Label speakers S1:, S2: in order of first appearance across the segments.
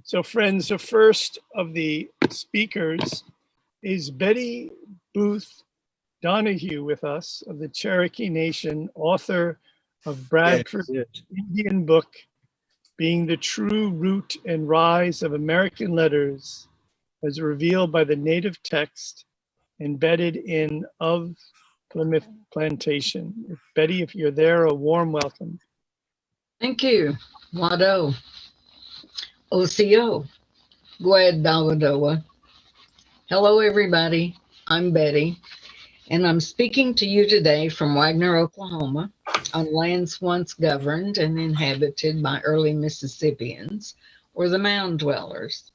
S1: So friends, the first of the speakers is Betty Booth Donohue with us, of the Cherokee Nation, author of Bradford Indian book, Being the True Root and Rise of American Letters, as revealed by the native text embedded in Of Plymouth Plantation. Betty, if you're there, a warm welcome.
S2: Thank you. Wado. Osio. Gwed Dawadoa. Hello, everybody. I'm Betty, and I'm speaking to you today from Wagner, Oklahoma, on lands once governed and inhabited by early Mississippians, or the Mound Dwellers,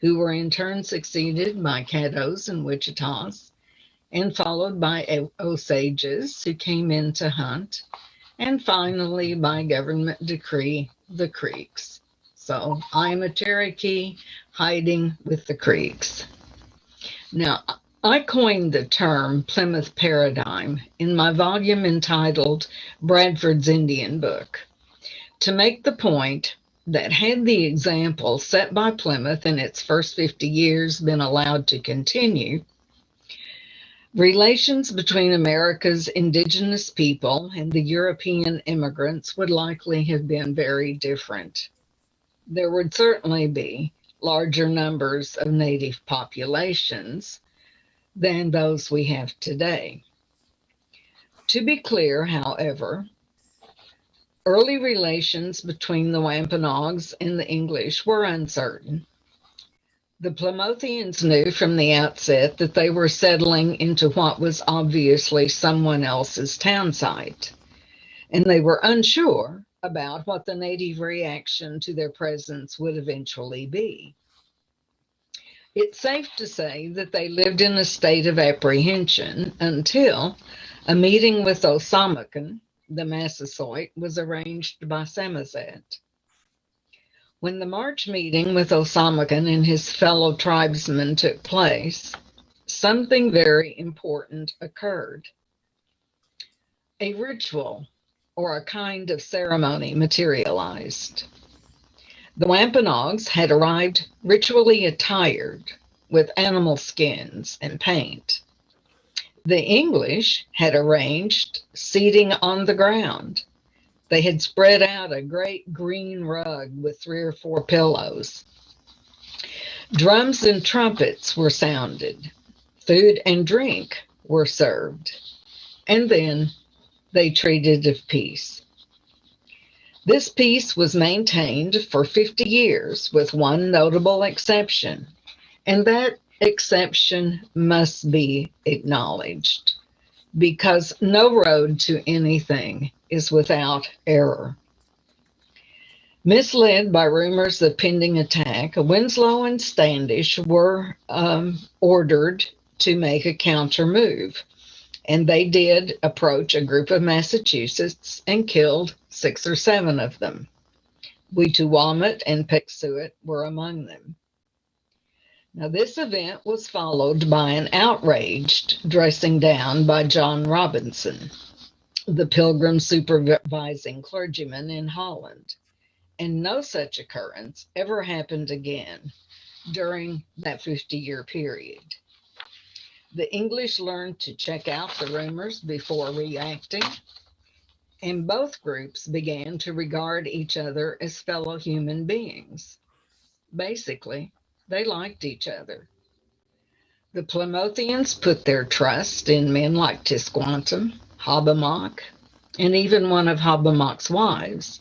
S2: who were in turn succeeded by Caddos and Wichitas, and followed by Osages, who came in to hunt, and finally by government decree, the Creeks. So I'm a Cherokee hiding with the Creeks. Now, I coined the term Plymouth Paradigm in my volume entitled Bradford's Indian Book to make the point that had the example set by Plymouth in its first 50 years been allowed to continue, relations between America's indigenous people and the European immigrants would likely have been very different. There would certainly be larger numbers of native populations than those we have today. To be clear, however, early relations between the Wampanoags and the English were uncertain. The Plymothians knew from the outset that they were settling into what was obviously someone else's town site, and they were unsure about what the native reaction to their presence would eventually be. It's safe to say that they lived in a state of apprehension until a meeting with Ousamequin, the Massasoit, was arranged by Samoset. When the March meeting with Ousamequin and his fellow tribesmen took place, something very important occurred. A ritual, or a kind of ceremony, materialized. The Wampanoags had arrived ritually attired with animal skins and paint. The English had arranged seating on the ground. They had spread out a great green rug with 3 or 4 pillows. Drums and trumpets were sounded. Food and drink were served. And then they treated of peace. This peace was maintained for 50 years with one notable exception, and that exception must be acknowledged, because no road to anything is without error. Misled by rumors of pending attack, Winslow and Standish were ordered to make a counter move. And they did approach a group of Massachusetts and killed 6 or 7 of them. Wetuwamet and Peksuit were among them. Now, this event was followed by an outraged dressing down by John Robinson, the Pilgrim supervising clergyman in Holland. And no such occurrence ever happened again during that 50-year period. The English learned to check out the rumors before reacting, and both groups began to regard each other as fellow human beings. Basically, they liked each other. The Plymothians put their trust in men like Tisquantum, Hobbamock, and even one of Hobbamock's wives.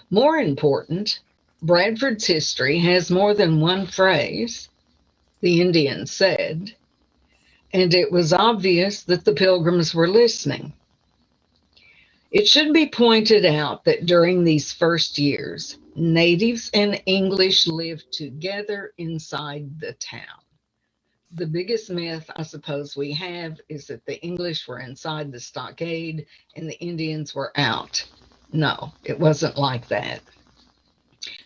S2: More important, Bradford's history has more than one phrase, the Indians said, and it was obvious that the Pilgrims were listening. It should be pointed out that during these first years, natives and English lived together inside the town. The biggest myth, I suppose, we have is that the English were inside the stockade and the Indians were out. No, it wasn't like that.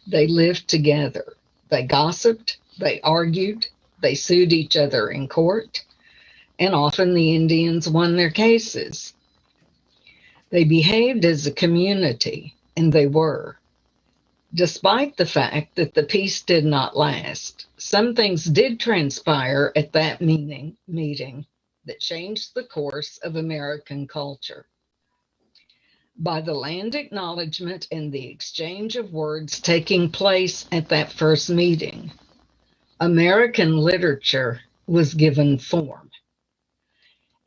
S2: They lived together. They gossiped, they argued, they sued each other in court, and often the Indians won their cases. They behaved as a community, and they were. Despite the fact that the peace did not last, some things did transpire at that meeting that changed the course of American culture. By the land acknowledgement and the exchange of words taking place at that first meeting, American literature was given form,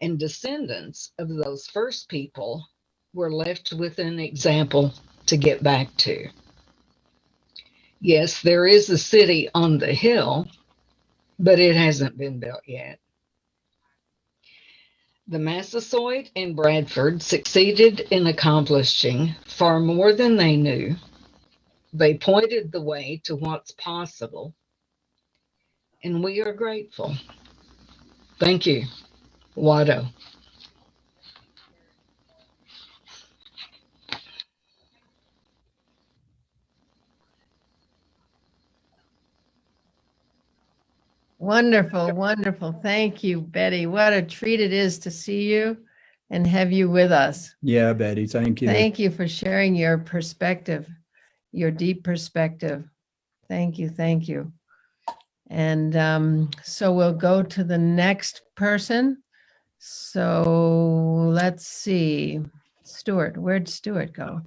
S2: and descendants of those first people were left with an example to get back to. Yes, there is a city on the hill, but it hasn't been built yet. The Massasoit and Bradford succeeded in accomplishing far more than they knew. They pointed the way to what's possible, and we are grateful. Thank you, Watto.
S3: Wonderful, wonderful. Thank you, Betty. What a treat it is to see you and have you with us.
S4: Yeah, Betty, thank you.
S3: Thank you for sharing your perspective, your deep perspective. Thank you, thank you. And so we'll go to the next person. So let's see. Stuart, where'd Stuart go?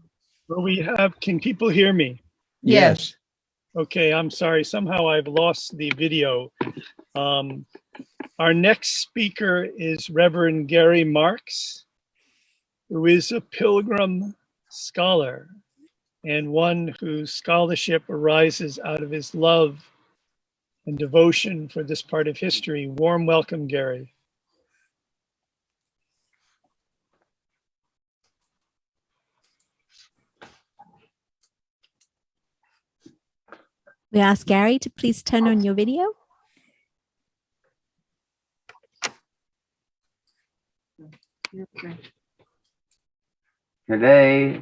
S1: Well, we have, can people hear me?
S3: Yes.
S1: Okay, I'm sorry. Somehow I've lost the video. Our next speaker is Reverend Gary Marx, who is a Pilgrim scholar and one whose scholarship arises out of his love and devotion for this part of history. Warm welcome, Gary.
S5: We ask Gary to please turn on your video.
S6: Today,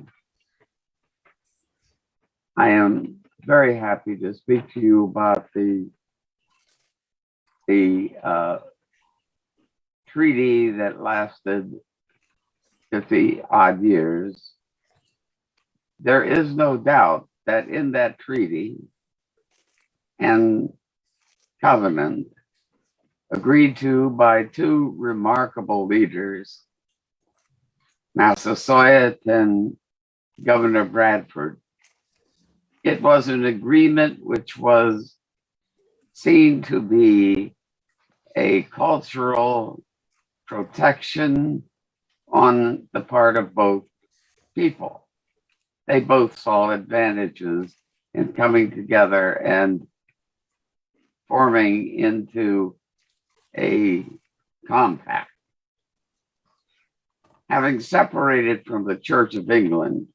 S6: I am very happy to speak to you about the treaty that lasted 50 odd years. There is no doubt that in that treaty and covenant agreed to by two remarkable leaders, Massasoit and Governor Bradford, it was an agreement which was seen to be a cultural protection on the part of both people. They both saw advantages in coming together and forming into a compact. Having separated from the Church of England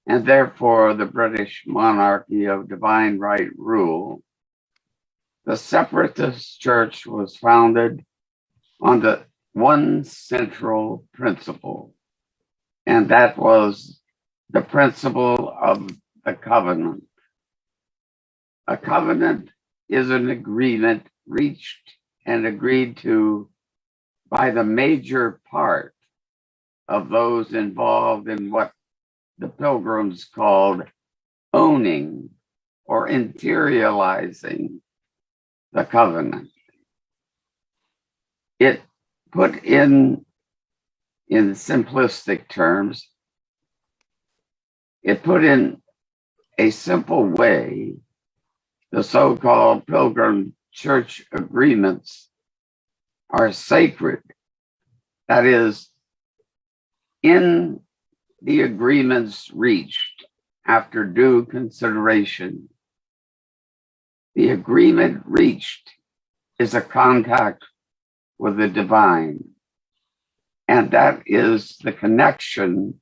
S6: and therefore the British monarchy of divine right rule, the separatist church was founded on the one central principle, and that was the principle of the covenant. A covenant is an agreement reached and agreed to by the major part of those involved in what the Pilgrims called owning or interiorizing the covenant. It put in simplistic terms, it put in a simple way the so-called Pilgrim Church agreements are sacred. That is, in the agreements reached after due consideration, the agreement reached is a contact with the divine. And that is the connection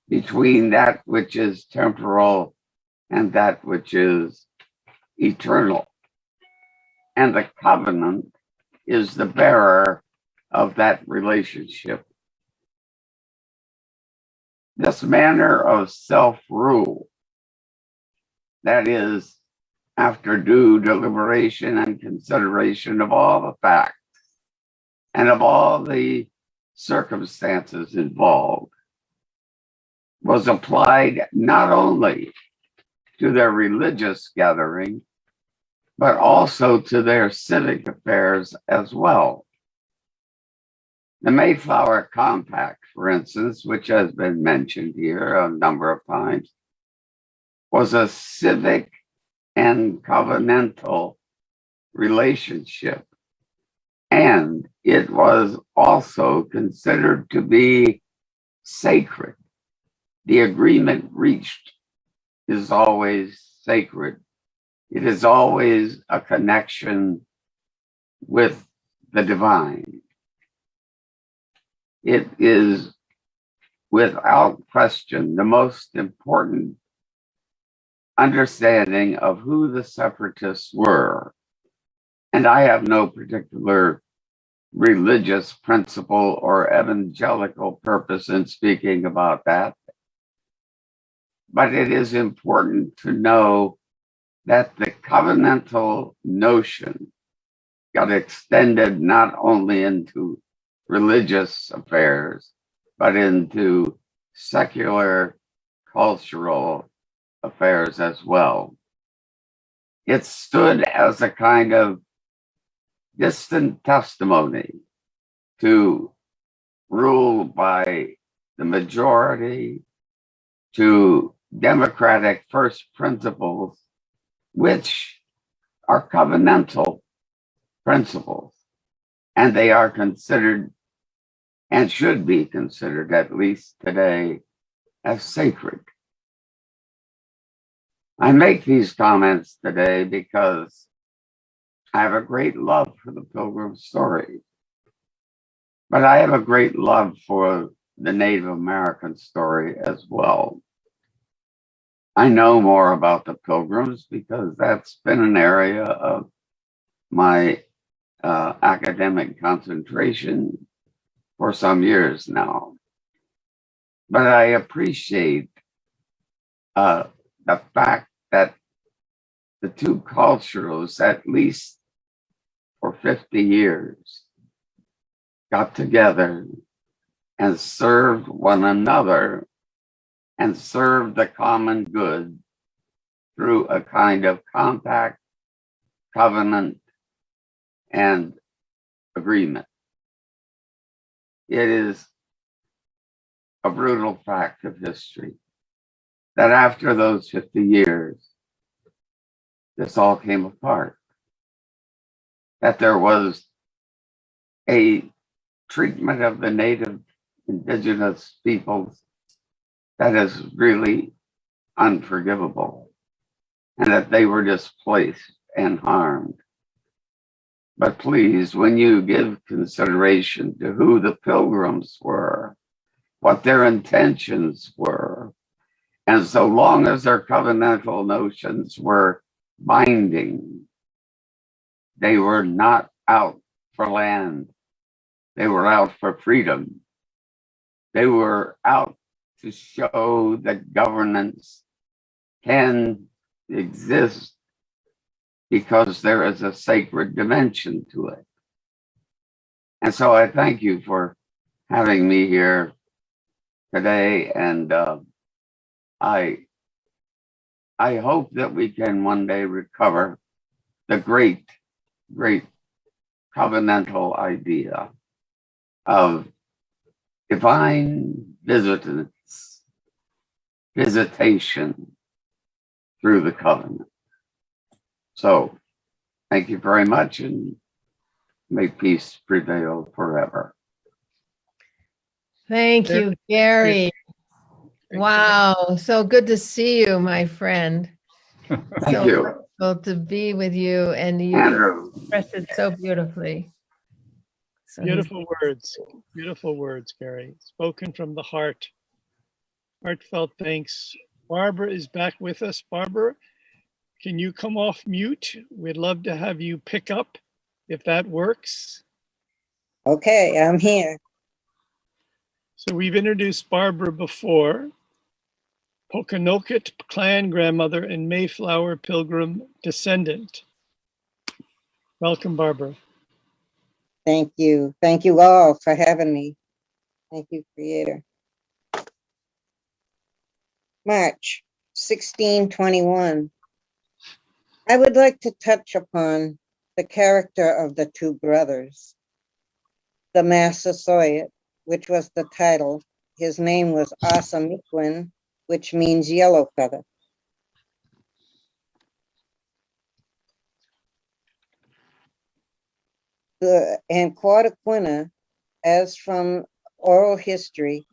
S6: between that which is temporal and that which is eternal. And the covenant is the bearer of that relationship. This manner of self-rule, that is, after due deliberation and consideration of all the facts and of all the circumstances involved, was applied not only to their religious gathering, but also to their civic affairs as well. The Mayflower Compact, for instance, which has been mentioned here a number of times, was a civic and covenantal relationship. And it was also considered to be sacred. The agreement reached is always sacred. It is always a connection with the divine. It is, without question, the most important understanding of who the separatists were. And I have no particular religious principle or evangelical purpose in speaking about that. But it is important to know that the covenantal notion got extended not only into religious affairs, but into secular, cultural affairs as well. It stood as a kind of distant testimony to rule by the majority, to democratic first principles, which are covenantal principles, and they are considered and should be considered, at least today, as sacred. I make these comments today because I have a great love for the Pilgrim story, but I have a great love for the Native American story as well. I know more about the Pilgrims because that's been an area of my academic concentration for some years now. But I appreciate the fact that the two cultures, at least for 50 years, got together and served one another and served the common good through a kind of compact, covenant, and agreement. It is a brutal fact of history that after those 50 years, this all came apart. That there was a treatment of the native indigenous peoples that is really unforgivable, and that they were displaced and harmed. But please, when you give consideration to who the Pilgrims were, what their intentions were, and so long as their covenantal notions were binding, they were not out for land. They were out for freedom. They were out to show that governance can exist because there is a sacred dimension to it. And so I thank you for having me here today. And I hope that we can one day recover the great covenantal idea of divine visitation through the covenant. So thank you very much, and may peace prevail forever.
S3: Thank you, Gary. Wow, so good to see you, my friend.
S6: Thank you.
S3: Wonderful to be with you, and you
S6: Andrew.
S3: expressed it so beautifully. So
S1: Beautiful words, Gary. Spoken from the heart. Heartfelt thanks. Barbara is back with us. Barbara, can you come off mute? We'd love to have you pick up if that works.
S4: Okay, I'm here.
S1: So we've introduced Barbara before. Pokanoket clan grandmother and Mayflower Pilgrim descendant. Welcome, Barbara.
S4: Thank you. Thank you all for having me. Thank you, Creator. March 1621. I would like to touch upon the character of the two brothers. The Massasoit, which was the title, his name was Ousamequin, which means yellow feather. And Quataquina, as from oral history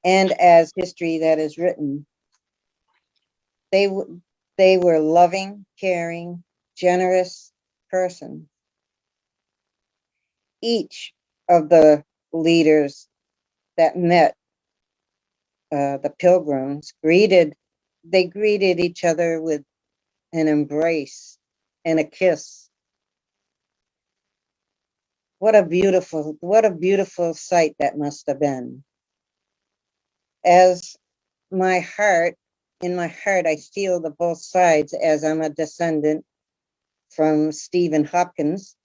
S4: and as history that is written, they were loving, caring, generous persons. Each of the leaders that met the Pilgrims greeted each other with an embrace and a kiss. What a beautiful sight that must have been. As in my heart, I feel the both sides, as I'm a descendant from Stephen Hopkins.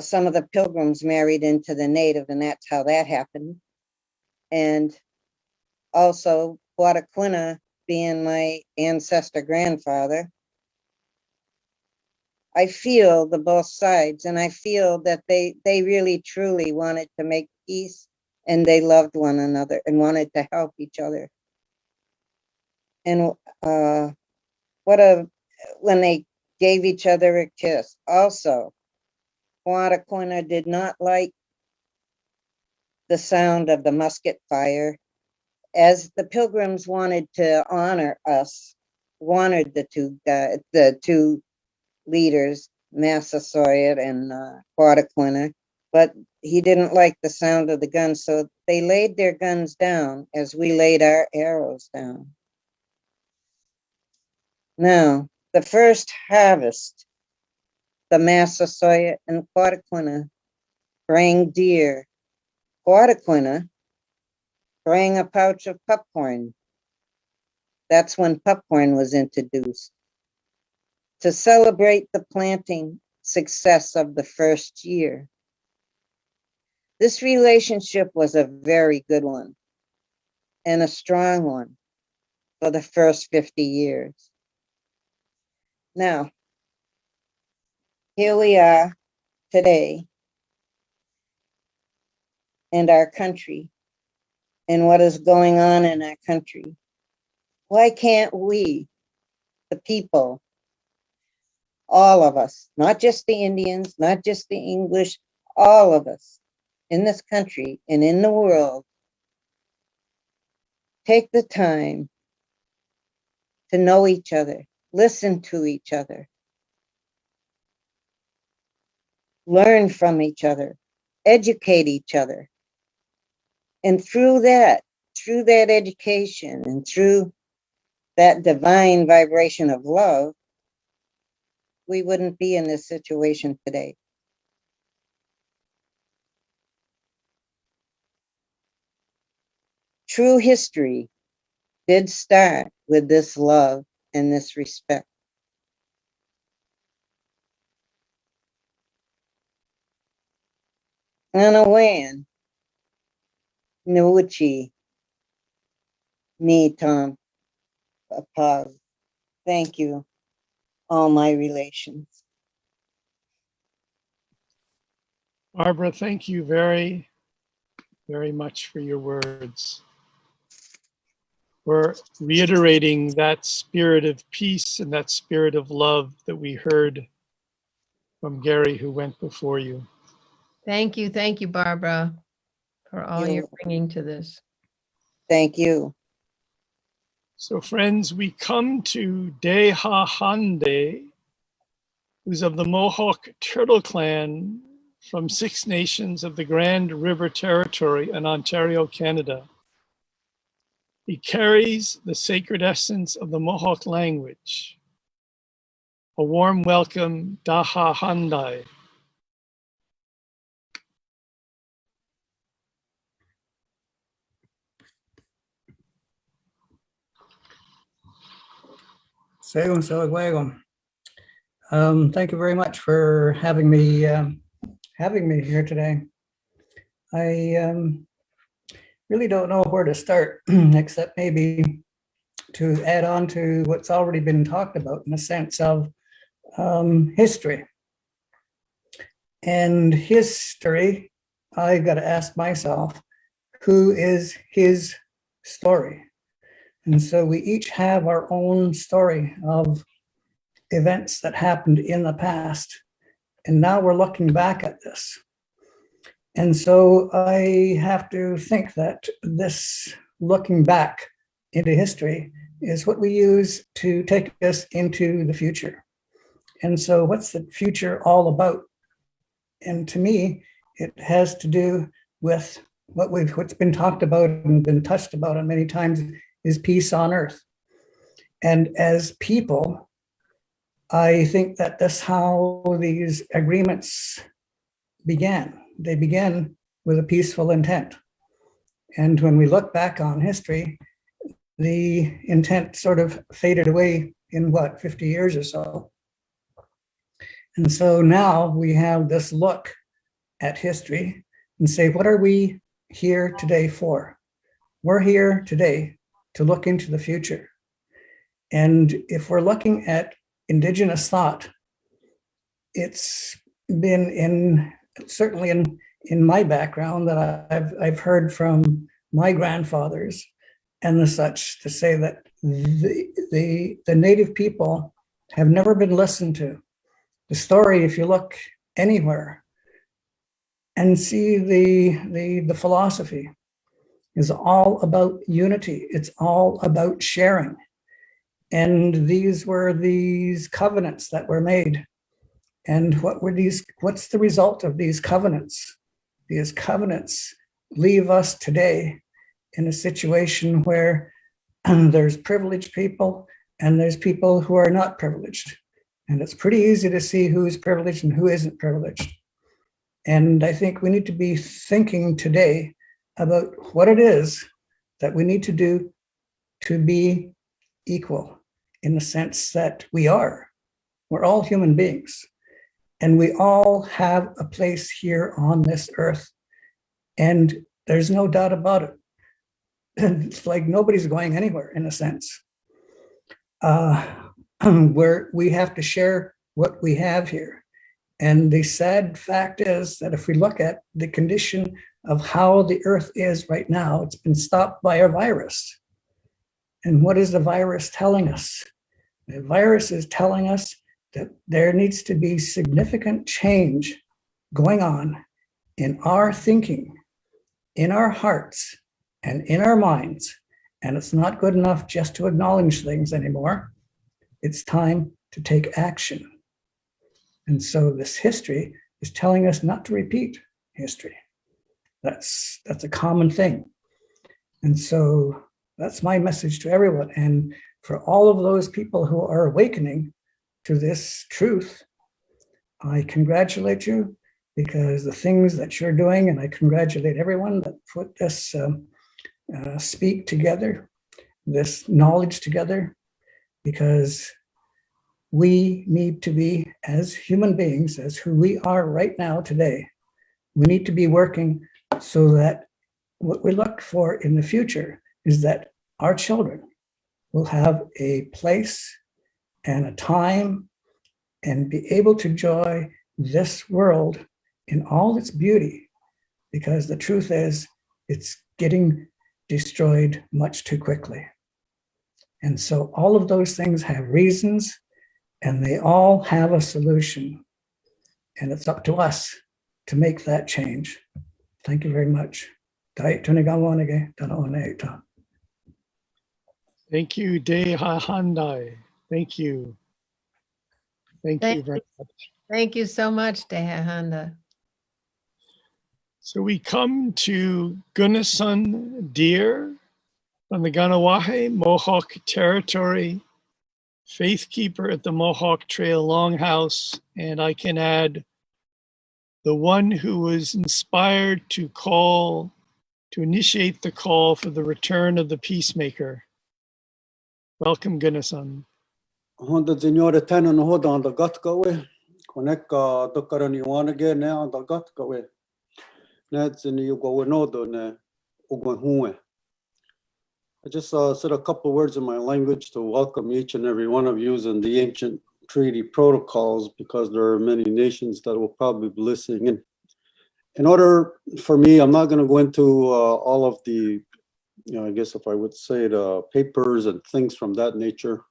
S4: Some of the Pilgrims married into the native, and that's how that happened. And also Quataquina being my ancestor grandfather. I feel the both sides, and I feel that they really truly wanted to make peace, and they loved one another and wanted to help each other. And when they gave each other a kiss. Also, Quataquina did not like the sound of the musket fire, as the Pilgrims wanted to honor us, honored the two leaders, Massasoit and Quataquina, but he didn't like the sound of the guns, so they laid their guns down as we laid our arrows down. Now, the first harvest, the Massasoit and Quataquina bring deer. Quataquina bring a pouch of popcorn. That's when popcorn was introduced, to celebrate the planting success of the first year. This relationship was a very good one and a strong one for the first 50 years. Now, here we are today in our country and what is going on in our country. Why can't we, the people, all of us, not just the Indians, not just the English, all of us in this country and in the world, take the time to know each other, listen to each other, learn from each other, educate each other. And through that education and through that divine vibration of love, we wouldn't be in this situation today. True history did start with this love and this respect. Anawan, Nuuchi, me, Tom, Apaz. Thank you, all my relations.
S1: Barbara, thank you very, very much for your words. We're reiterating that spirit of peace and that spirit of love that we heard from Gary, who went before you.
S3: Thank you, Barbara, for all you're bringing to this.
S4: Thank you.
S1: So friends, we come to Dehahande, who's of the Mohawk Turtle Clan from 6 nations of the Grand River Territory in Ontario, Canada. He carries the sacred essence of the Mohawk language. A warm welcome, Dahahande.
S7: Thank you very much for having me here today. I really don't know where to start, except maybe to add on to what's already been talked about in the sense of history. And history, I got to ask myself, who is his story? And so we each have our own story of events that happened in the past. And now we're looking back at this. And so I have to think that this looking back into history is what we use to take us into the future. And so what's the future all about? And to me, it has to do with what's been talked about and been touched about on many times is peace on earth. And as people, I think that that's how these agreements began. They began with a peaceful intent. And when we look back on history, the intent sort of faded away in 50 years or so. And so now we have this look at history and say, what are we here today for? We're here today to look into the future. And if we're looking at Indigenous thought, it's been certainly in my background that I've heard from my grandfathers and the such to say that the native people have never been listened to. The story, if you look anywhere and see the philosophy, is all about unity. It's all about sharing. And these were these covenants that were made. And what's the result of these covenants? These covenants leave us today in a situation where there's privileged people and there's people who are not privileged. And it's pretty easy to see who's privileged and who isn't privileged. And I think we need to be thinking today about what it is that we need to do to be equal in the sense that we're all human beings and we all have a place here on this earth. And there's no doubt about it. It's like nobody's going anywhere in a sense. Where we have to share what we have here. And the sad fact is that if we look at the condition of how the earth is right now, it's been stopped by a virus. And what is the virus telling us? The virus is telling us that there needs to be significant change going on in our thinking, in our hearts, and in our minds. And it's not good enough just to acknowledge things anymore. It's time to take action. And so this history is telling us not to repeat history. That's a common thing. And so that's my message to everyone. And for all of those people who are awakening to this truth, I congratulate you because the things that you're doing, and I congratulate everyone that put this speak together, this knowledge together, because we need to be, as human beings, as who we are right now today, we need to be working so that what we look for in the future is that our children will have a place and a time and be able to enjoy this world in all its beauty, because the truth is it's getting destroyed much too quickly. And so all of those things have reasons and they all have a solution. And it's up to us to make that change. Thank you very much. Thank
S1: you, Deha Handai. Thank you. Thank you very much.
S3: Thank you so much, Dehahanda.
S1: So we come to Gunnison Deer from the Ganawahe Mohawk Territory, Faithkeeper at the Mohawk Trail Longhouse, and I can add the one who was inspired to initiate the call for the return of the peacemaker. Welcome, Gunnison.
S8: Honda Signore Tenon Hoda on the Gutgowe, Koneka Dokarani Wanage, ne on the Gutgowe. Nets in you go no, Ogunhue. I just said a couple of words in my language to welcome each and every one of you in the ancient treaty protocols, because there are many nations that will probably be listening. In order for me, I'm not going to go into all of the, I guess if I would say the papers and things from that nature.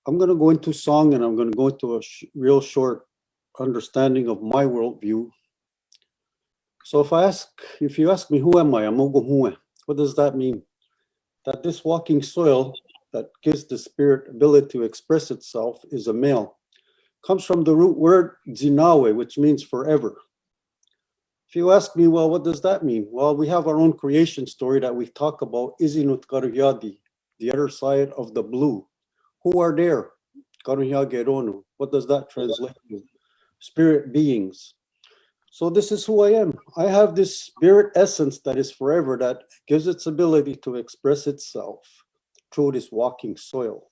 S8: I'm going to go into song, and I'm going to go into a real short understanding of my worldview. So if you ask me, who am I? I'm Ogunhue. What does that mean? That this walking soil that gives the spirit ability to express itself is a male. Comes from the root word zinawe, which means forever. If you ask me, well, what does that mean? Well, we have our own creation story that we talk about, Izinut Karuhyadi, the other side of the blue. Who are there? Karuhyageronu. What does that translate to? Spirit beings. So this is who I am. I have this spirit essence that is forever, that gives its ability to express itself through this walking soil.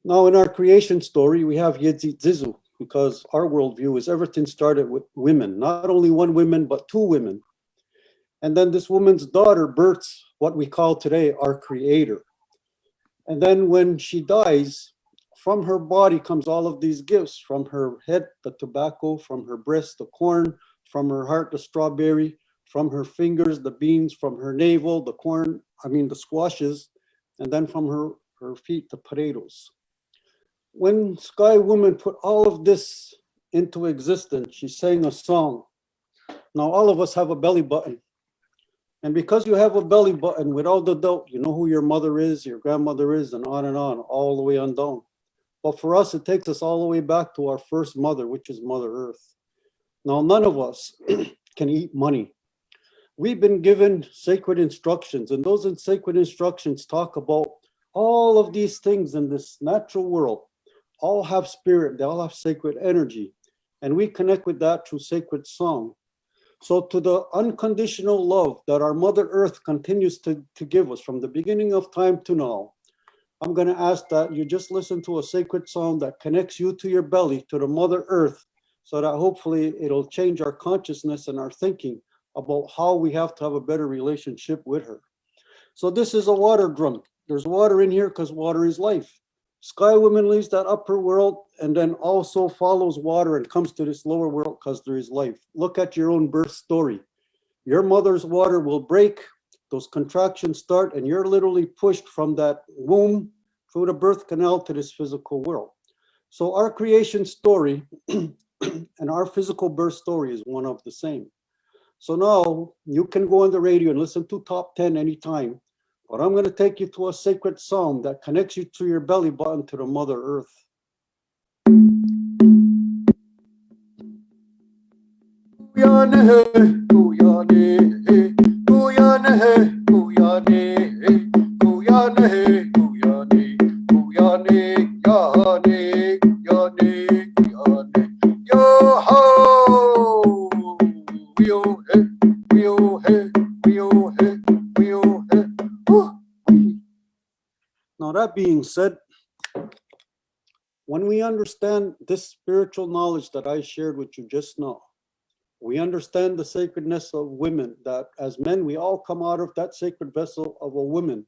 S8: Now, in our creation story, we have Yedzit Zizu, because our worldview is everything started with women, not only one woman, but two women. And then this woman's daughter births what we call today our creator. And then when she dies, from her body comes all of these gifts, from her head, the tobacco, from her breast, the corn, from her heart, the strawberry, from her fingers, the beans, from her navel, the squashes, and then from her feet, the potatoes. When Sky Woman put all of this into existence, she sang a song. Now, all of us have a belly button. And because you have a belly button, without a doubt, you know who your mother is, your grandmother is, and on, all the way on down. But for us, it takes us all the way back to our first mother, which is Mother Earth. Now, none of us can eat money. We've been given sacred instructions, and those sacred instructions talk about all of these things in this natural world. All have spirit, they all have sacred energy, and we connect with that through sacred song. So to the unconditional love that our Mother Earth continues to give us from the beginning of time to now, I'm going to ask that you just listen to a sacred song that connects you to your belly, to the Mother Earth, so that hopefully it'll change our consciousness and our thinking about how we have to have a better relationship with her. So this is a water drum. There's water in here because water is life. Sky Woman leaves that upper world and then also follows water and comes to this lower world because there is life. Look at your own birth story. Your mother's water will break, those contractions start, and you're literally pushed from that womb through the birth canal to this physical world. So our creation story and our physical birth story is one of the same. So now you can go on the radio and listen to Top 10 anytime, but I'm going to take you to a sacred song that connects you to your belly button to the Mother Earth. Now, that being said, when we understand this spiritual knowledge that I shared with you just now, we understand the sacredness of women, that as men, we all come out of that sacred vessel of a woman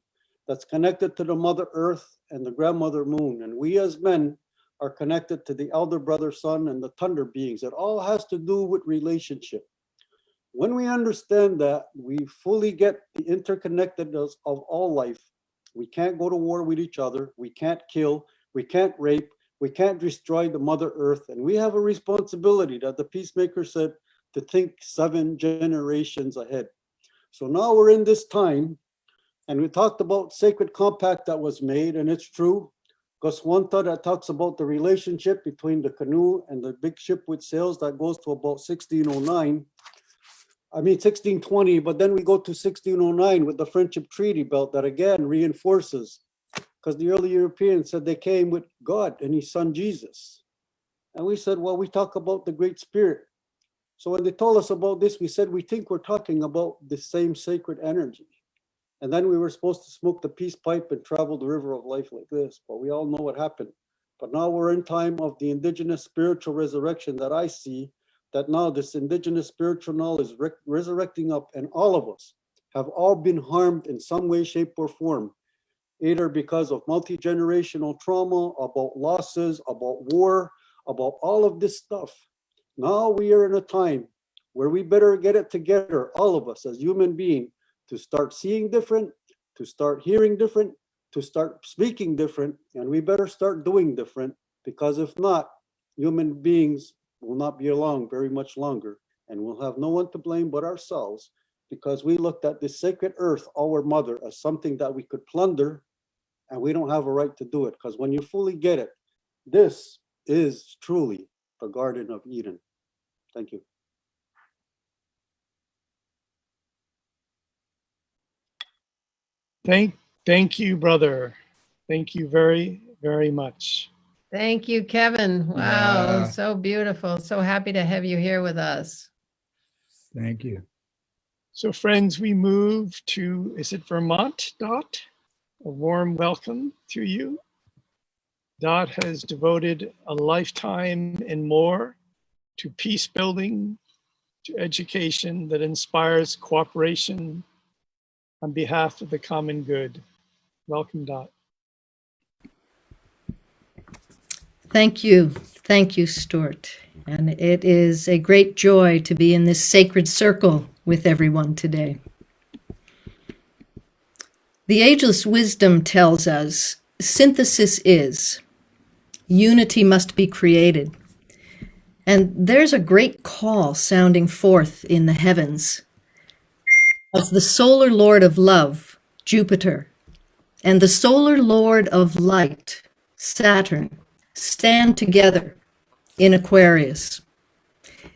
S8: that's connected to the Mother Earth and the Grandmother Moon. And we as men are connected to the Elder Brother Sun and the Thunder beings. It all has to do with relationship. When we understand that, we fully get the interconnectedness of all life. We can't go to war with each other. We can't kill. We can't rape. We can't destroy the Mother Earth. And we have a responsibility that the Peacemaker said to think 7 generations ahead. So now we're in this time, and we talked about sacred compact that was made, and it's true. Goswanta, that talks about the relationship between the canoe and the big ship with sails, that goes to about 1620, but then we go to 1609 with the Friendship Treaty Belt that again reinforces, because the early Europeans said they came with God and his son Jesus. And we said, well, we talk about the Great Spirit. So when they told us about this, we said, we think we're talking about the same sacred energy. And then we were supposed to smoke the peace pipe and travel the river of life like this, but we all know what happened. But now we're in time of the indigenous spiritual resurrection that I see, that now this indigenous spiritual knowledge is resurrecting up, and all of us have all been harmed in some way, shape, or form, either because of multi-generational trauma, about losses, about war, about all of this stuff. Now we are in a time where we better get it together, all of us as human beings, to start seeing different, to start hearing different, to start speaking different, and we better start doing different, because if not, human beings will not be along very much longer, and we'll have no one to blame but ourselves, because we looked at this sacred earth, our mother, as something that we could plunder, and we don't have a right to do it, because when you fully get it, this is truly the Garden of Eden. Thank you.
S1: Thank you, brother. Thank you very, very much.
S3: Thank you, Kevin. Wow,
S9: Yeah.
S3: so beautiful. So happy to have you here with us.
S9: Thank you.
S1: So friends, we move to, is it Vermont, Dot? A warm welcome to you. Dot has devoted a lifetime and more to peace building, to education that inspires cooperation on behalf of the common good. Welcome, Dot.
S10: Thank you. Thank you, Stuart. And it is a great joy to be in this sacred circle with everyone today. The ageless wisdom tells us synthesis is, unity must be created. And there's a great call sounding forth in the heavens as the solar lord of love, Jupiter, and the solar lord of light, Saturn, stand together in Aquarius.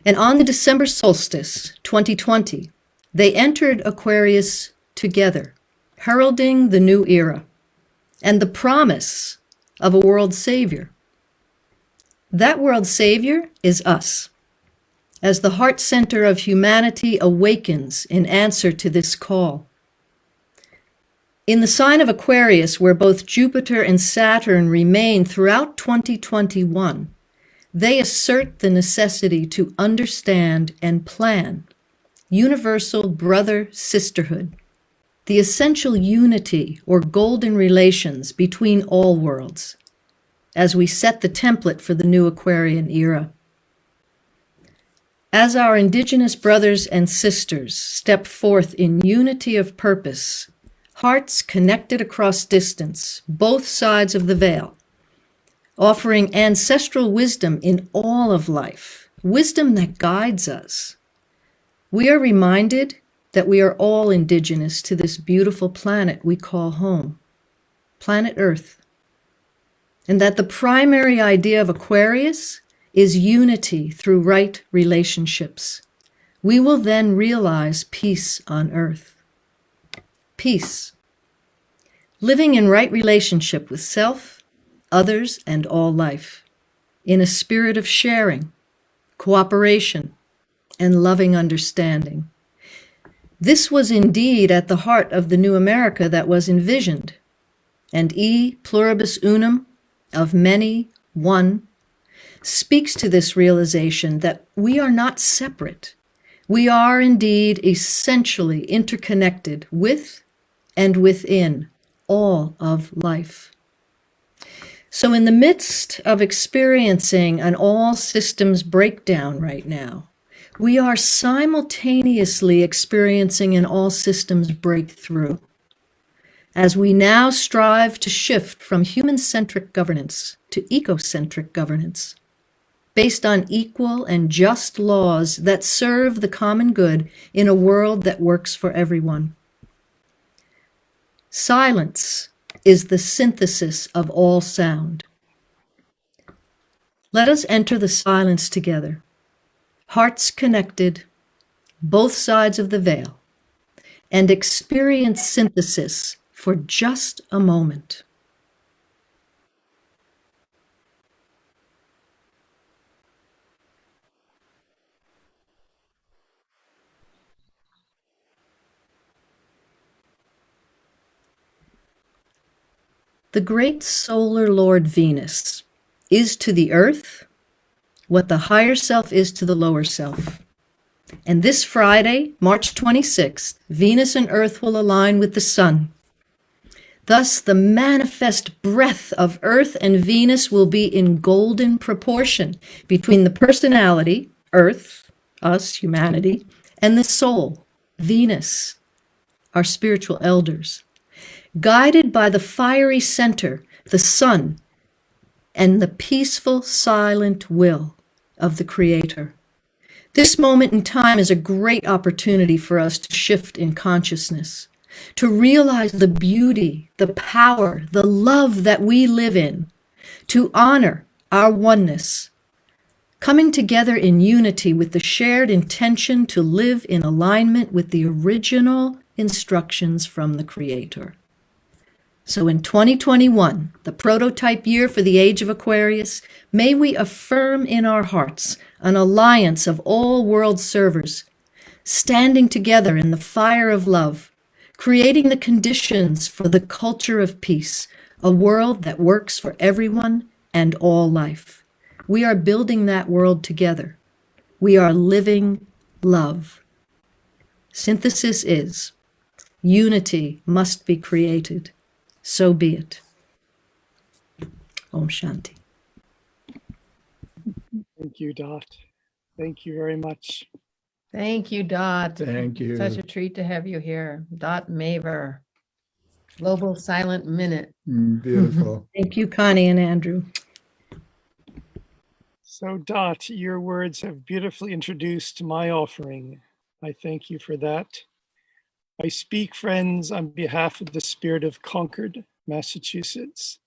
S10: And on the December solstice, 2020, they entered Aquarius together, heralding the new era and the promise of a world savior. That world savior is us, as the heart center of humanity awakens in answer to this call. In the sign of Aquarius, where both Jupiter and Saturn remain throughout 2021, they assert the necessity to understand and plan universal brother-sisterhood, the essential unity or golden relations between all worlds, as we set the template for the new Aquarian era. As our Indigenous brothers and sisters step forth in unity of purpose, hearts connected across distance, both sides of the veil, offering ancestral wisdom in all of life, wisdom that guides us, we are reminded that we are all indigenous to this beautiful planet we call home, planet Earth, and that the primary idea of Aquarius is unity through right relationships. We will then realize peace on Earth. Peace. Living in right relationship with self, others, and all life, in a spirit of sharing, cooperation, and loving understanding. This was indeed at the heart of the new America that was envisioned, and E pluribus unum, of many, one, speaks to this realization that we are not separate. We are indeed essentially interconnected with and within all of life. So in the midst of experiencing an all systems breakdown right now, we are simultaneously experiencing an all systems breakthrough as we now strive to shift from human-centric governance to ecocentric governance, based on equal and just laws that serve the common good in a world that works for everyone. Silence is the synthesis of all sound. Let us enter the silence together, hearts connected, both sides of the veil, and experience synthesis for just a moment. The great solar lord Venus is to the earth what the higher self is to the lower self. And this Friday, March 26th, Venus and Earth will align with the Sun. Thus, the manifest breath of Earth and Venus will be in golden proportion between the personality, Earth, us, humanity, and the soul, Venus, our spiritual elders, guided by the fiery center, the Sun, and the peaceful, silent will of the Creator. This moment in time is a great opportunity for us to shift in consciousness, to realize the beauty, the power, the love that we live in, to honor our oneness, coming together in unity with the shared intention to live in alignment with the original instructions from the Creator. So in 2021, the prototype year for the age of Aquarius, may we affirm in our hearts an alliance of all world servers, standing together in the fire of love, creating the conditions for the culture of peace, a world that works for everyone and all life. We are building that world together. We are living love. Synthesis is, unity must be created. So be it. Om Shanti.
S1: Thank you, Dot. Thank you very much.
S3: Thank you, Dot.
S9: Thank you.
S3: Such a treat to have you here. Dot Maver, Global Silent Minute.
S9: Beautiful.
S10: Thank you, Connie and Andrew.
S1: So, Dot, your words have beautifully introduced my offering. I thank you for that. I speak, friends, on behalf of the spirit of Concord, Massachusetts,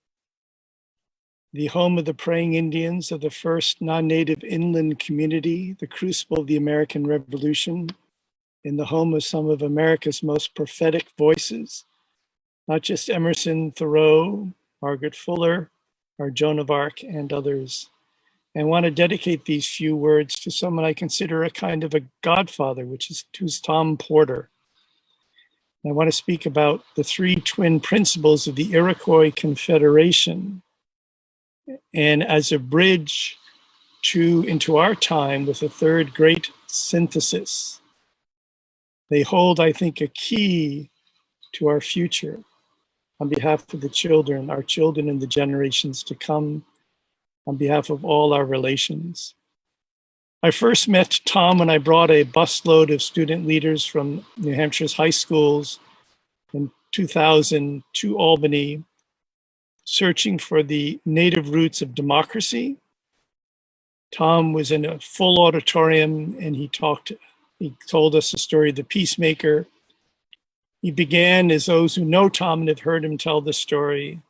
S1: the home of the praying Indians of the first non-native inland community, the crucible of the American Revolution, in the home of some of America's most prophetic voices, not just Emerson, Thoreau, Margaret Fuller, or Joan of Arc, and others. I want to dedicate these few words to someone I consider a kind of a godfather, who's Tom Porter. I want to speak about the three twin principles of the Iroquois Confederation, and as a bridge into our time with a third great synthesis. They hold, I think, a key to our future on behalf of the children, our children and the generations to come, on behalf of all our relations. I first met Tom when I brought a busload of student leaders from New Hampshire's high schools in 2000 to Albany, searching for the native roots of democracy. Tom was in a full auditorium and he told us the story of the peacemaker. He began, as those who know Tom and have heard him tell the story,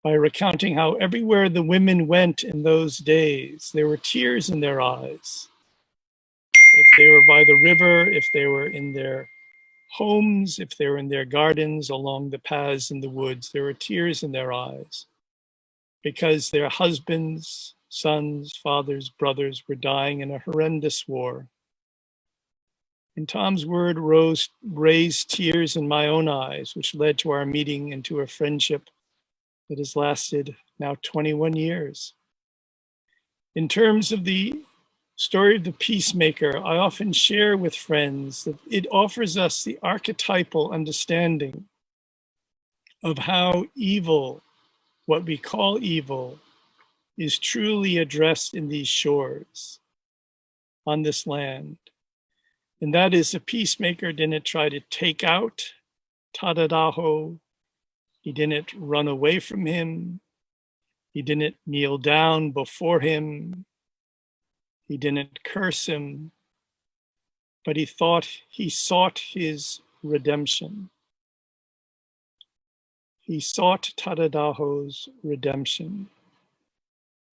S1: by recounting how everywhere the women went in those days, there were tears in their eyes. If they were by the river, if they were in their homes, if they were in their gardens, along the paths in the woods, there were tears in their eyes because their husbands, sons, fathers, brothers were dying in a horrendous war. And Tom's word raised tears in my own eyes, which led to our meeting and to a friendship that has lasted now 21 years. In terms of the story of the peacemaker, I often share with friends that it offers us the archetypal understanding of how evil, what we call evil, is truly addressed in these shores, on this land. And that is, the peacemaker didn't try to take out Tadadaho. He didn't run away from him. He didn't kneel down before him. He didn't curse him, but he sought his redemption. He sought Tadadaho's redemption,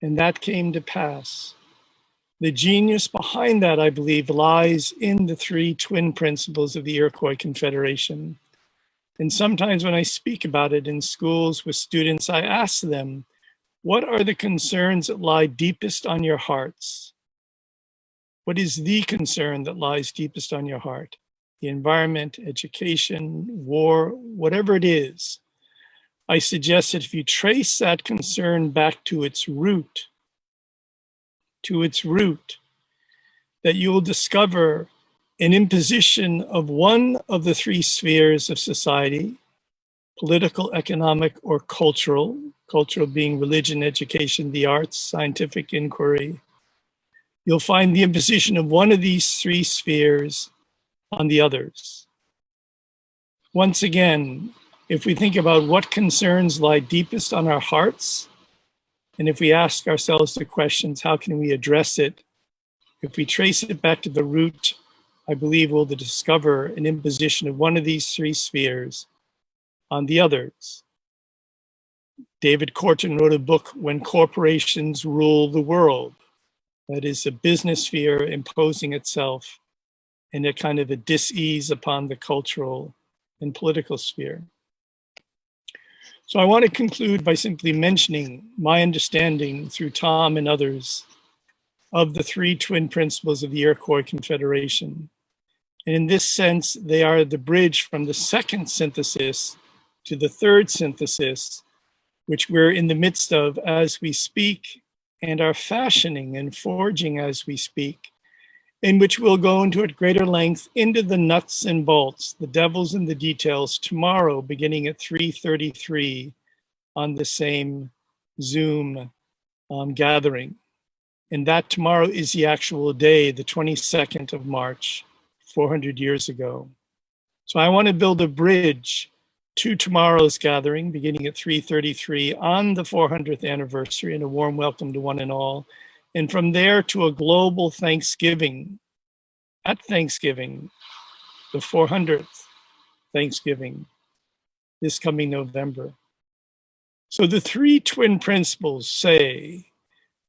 S1: and that came to pass. The genius behind that, I believe, lies in the three twin principles of the Iroquois Confederation. And sometimes when I speak about it in schools with students, I ask them, what are the concerns that lie deepest on your hearts? What is the concern that lies deepest on your heart? The environment, education, war, whatever it is. I suggest that if you trace that concern back to its root, that you will discover an imposition of one of the three spheres of society, political, economic, or cultural, cultural being religion, education, the arts, scientific inquiry, you'll find the imposition of one of these three spheres on the others. Once again, if we think about what concerns lie deepest on our hearts, and if we ask ourselves the questions, how can we address it? If we trace it back to the root, I believe we'll discover an imposition of one of these three spheres on the others. David Corton wrote a book, When Corporations Rule the World. That is the business sphere imposing itself in a kind of a dis-ease upon the cultural and political sphere. So I want to conclude by simply mentioning my understanding through Tom and others of the three twin principles of the Iroquois Confederation. And in this sense, they are the bridge from the second synthesis to the third synthesis, which we're in the midst of as we speak and are fashioning and forging as we speak, in which we'll go into at greater length into the nuts and bolts, the devils and the details, tomorrow, beginning at 3:33 on the same Zoom gathering. And that tomorrow is the actual day, the 22nd of March, 400 years ago. So I want to build a bridge to tomorrow's gathering, beginning at 3:33 on the 400th anniversary, and a warm welcome to one and all. And from there to a global Thanksgiving, at Thanksgiving, the 400th Thanksgiving, this coming November. So the three twin principles say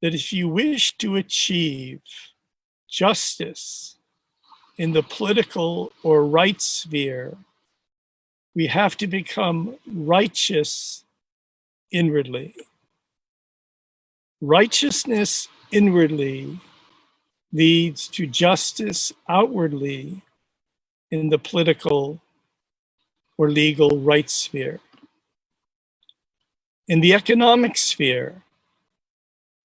S1: that if you wish to achieve justice in the political or rights sphere, we have to become righteous inwardly. Righteousness inwardly leads to justice outwardly in the political or legal rights sphere. In the economic sphere,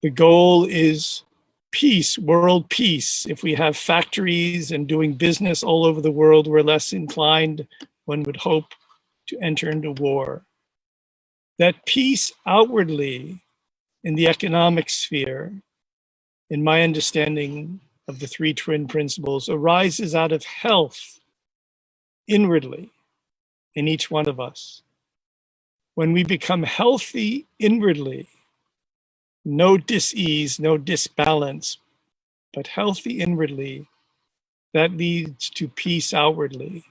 S1: the goal is peace, world peace. If we have factories and doing business all over the world, we're less inclined, one would hope, to enter into war. That peace outwardly in the economic sphere, in my understanding of the three twin principles, arises out of health inwardly in each one of us. When we become healthy inwardly, no dis-ease, no disbalance, but healthy inwardly, that leads to peace outwardly.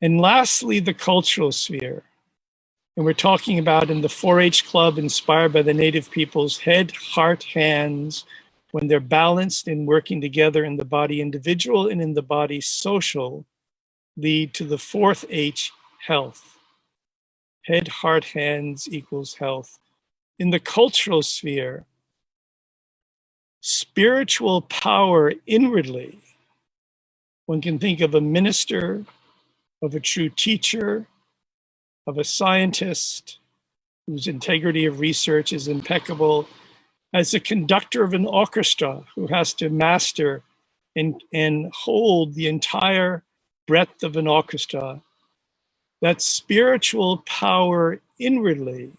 S1: And lastly, the cultural sphere. And we're talking about in the 4-H club inspired by the native peoples, head, heart, hands, when they're balanced and working together in the body individual and in the body social, lead to the 4th H, health. Head, heart, hands equals health. In the cultural sphere, spiritual power inwardly, one can think of a minister, of a true teacher, of a scientist whose integrity of research is impeccable, as a conductor of an orchestra who has to master and hold the entire breadth of an orchestra. That spiritual power inwardly,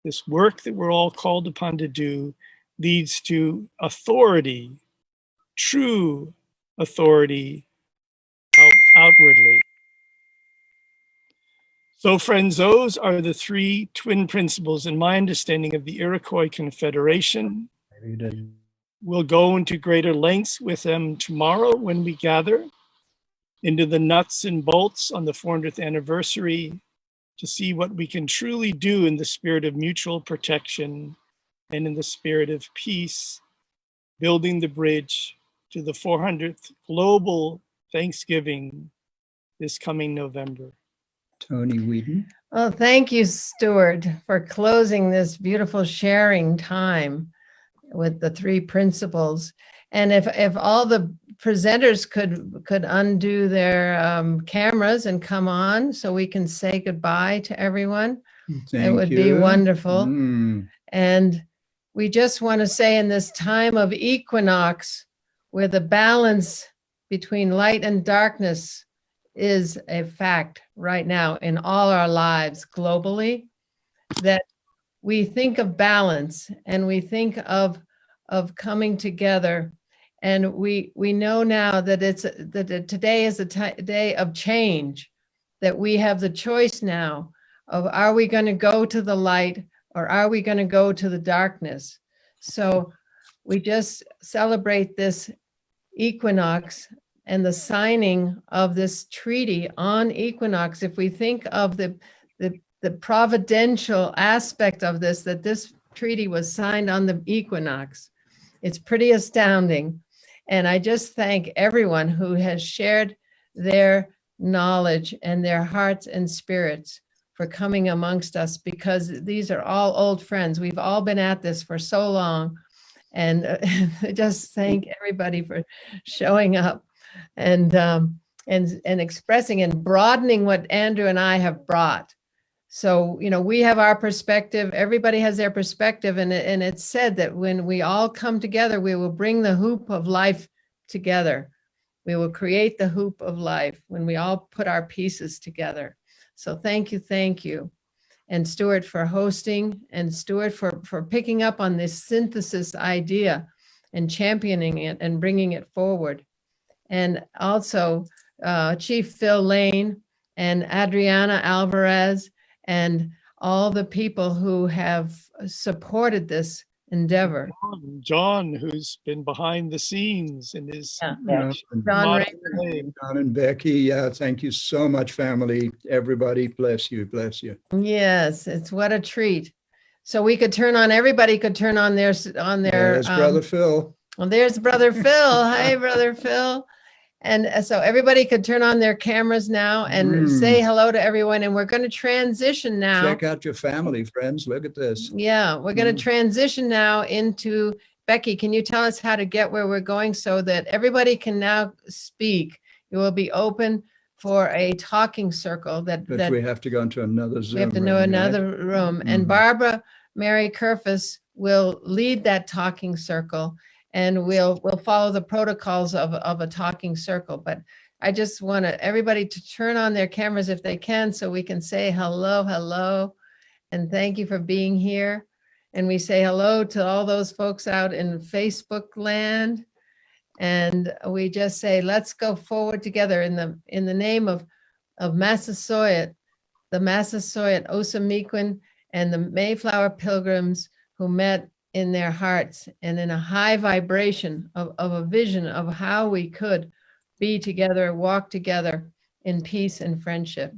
S1: this work that we're all called upon to do, leads to authority, true authority outwardly. So friends, those are the three twin principles in my understanding of the Iroquois Confederation. We'll go into greater lengths with them tomorrow when we gather into the nuts and bolts on the 400th anniversary to see what we can truly do in the spirit of mutual protection and in the spirit of peace, building the bridge to the 400th global Thanksgiving this coming November.
S9: Tony Whedon.
S3: Oh, thank you, Stuart, for closing this beautiful sharing time with the three principles. And if all the presenters could undo their cameras and come on so we can say goodbye to everyone, it would be wonderful. And we just want to say in this time of equinox, where the balance between light and darkness is a fact right now in all our lives globally, that we think of balance and we think of coming together. And we know now that today is a day of change, that we have the choice now of, are we going to go to the light or are we going to go to the darkness? So we just celebrate this equinox and the signing of this treaty on equinox. If we think of the providential aspect of this, that this treaty was signed on the equinox, it's pretty astounding. And I just thank everyone who has shared their knowledge and their hearts and spirits for coming amongst us, because these are all old friends. We've all been at this for so long. And just thank everybody for showing up and expressing and broadening what Andrew and I have brought. So, we have our perspective, everybody has their perspective, and it's said that when we all come together, we will bring the hoop of life together. We will create the hoop of life when we all put our pieces together. So thank you. And Stuart for hosting, and Stuart for picking up on this synthesis idea and championing it and bringing it forward. And also Chief Phil Lane and Adriana Alvarez and all the people who have supported this endeavor.
S1: John, who's been behind the scenes and is
S3: John
S9: John and Becky, thank you so much, family. Everybody, bless you.
S3: Yes, it's what a treat. So we could turn on, everybody could turn on their
S9: There's Brother Phil.
S3: Well, there's Brother Phil. Hi, Brother Phil. And so everybody could turn on their cameras now and say hello to everyone. And we're going to transition now.
S9: Check out your family, friends. Look at this.
S3: Yeah, we're going to transition now into, Becky, can you tell us how to get where we're going so that everybody can now speak? It will be open for a talking circle that
S9: we have to go into another Zoom.
S3: We have to know another room. And Barbara Mary Kerfus will lead that talking circle. And we'll follow the protocols of a talking circle. But I just want everybody to turn on their cameras if they can, so we can say hello, and thank you for being here. And we say hello to all those folks out in Facebook land. And we just say, let's go forward together in the name of Massasoit, the Massasoit, Ousamequin, and the Mayflower Pilgrims who met in their hearts and in a high vibration of a vision of how we could be together, walk together in peace and friendship.